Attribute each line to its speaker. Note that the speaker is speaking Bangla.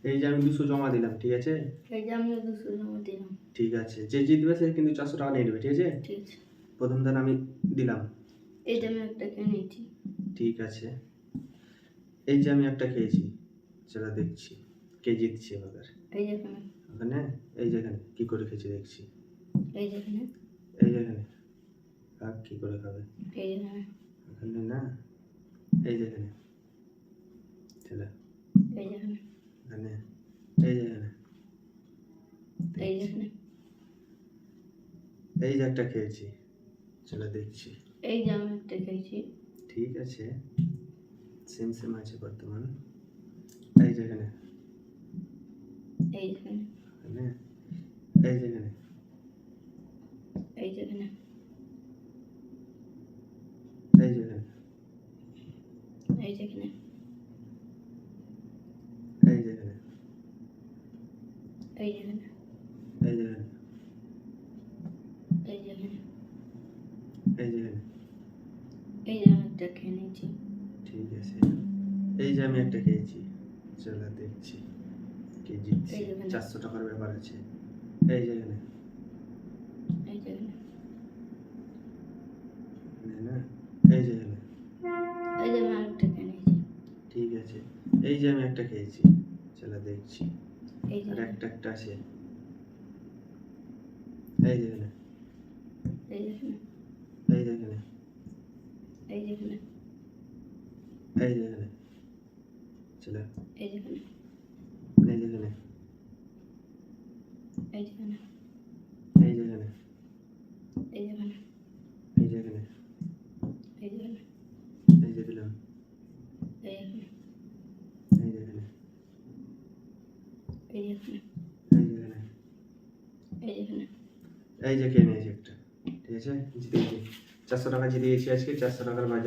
Speaker 1: এই যে আমি 200 জমা দিলাম, ঠিক আছে?
Speaker 2: এই যে আমিও 200 জমা দিলাম।
Speaker 1: ঠিক আছে, যে জিতবে সে কিন্তু 400 টাকা নিয়ে নেবে, ঠিক আছে?
Speaker 2: ঠিক আছে।
Speaker 1: প্রথম দান আমি দিলাম।
Speaker 2: এই যে আমি একটা খেয়ে নিয়েছি।
Speaker 1: ঠিক আছে, এই যে আমি একটা খেয়েছি, সেটা দেখছি কে জিতছে এবার।
Speaker 2: এই যে এখানে।
Speaker 1: ওখানে, এই যেখানে কি করে খেয়েছি দেখছি।
Speaker 2: এই যে এখানে।
Speaker 1: এই যেখানে কাক কি করে খাবে?
Speaker 2: এই যে এখানে।
Speaker 1: ওখানে না, এই যেখানে ছেলে,
Speaker 2: এই যে এখানে।
Speaker 1: ওখানে, এই যেখানে,
Speaker 2: এই যে এখানে।
Speaker 1: এই যে একটা খেয়েছি, সেটা দেখছি।
Speaker 2: এই যে আমি একটা খেয়েছি।
Speaker 1: ঠিক আছে, সেম সেম আছে বর্তমান। এই যেখানে,
Speaker 2: এই যেখানে।
Speaker 1: ওখানে, এই যেখানে,
Speaker 2: এই যেখানে।
Speaker 1: এই যেখানে,
Speaker 2: এই যেখানে।
Speaker 1: এই যেখানে,
Speaker 2: এই যেখানে।
Speaker 1: এই যেখানে,
Speaker 2: এই যেখানে।
Speaker 1: এই যেখানে।
Speaker 2: এই যে আমি একটা খেয়ে নিয়েছি।
Speaker 1: ঠিক আছে, এই যে আমি একটা খেয়েছি, চলো দেখছি কে জিতছে।
Speaker 2: এই যেখানে।
Speaker 1: 400 টাকার ব্যাপার আছে। এই যেখানে,
Speaker 2: এই যেখানে।
Speaker 1: না, এই যেখানে।
Speaker 2: এই যে আমি আরেকটা খেয়ে নিয়েছি।
Speaker 1: ঠিক আছে, এই যে আমি একটা খেয়েছি, চলো দেখছি।
Speaker 2: এই যে
Speaker 1: আর একটা আছে। এই যেখানে,
Speaker 2: এই যেখানে।
Speaker 1: এই যেখানে,
Speaker 2: এই যেখানে।
Speaker 1: এই যেখানে, চলো,
Speaker 2: এই যেখানে।
Speaker 1: এই যেখানে,
Speaker 2: এই যেখানে।
Speaker 1: এই যেখানে,
Speaker 2: এই যেখানে।
Speaker 1: এই যেখানে,
Speaker 2: এই যেখানে।
Speaker 1: এই যে দিলাম,
Speaker 2: এই যেখানে।
Speaker 1: এই যেখানে,
Speaker 2: এই যেখানে।
Speaker 1: এই যেখানে,
Speaker 2: এই যেখানে।
Speaker 1: এই যে খেয়ে নিয়েছি একটা, ঠিক আছে? জিতে গেছি 400 টাকা, জিতে গেছি আজকে 400 টাকার বাজার।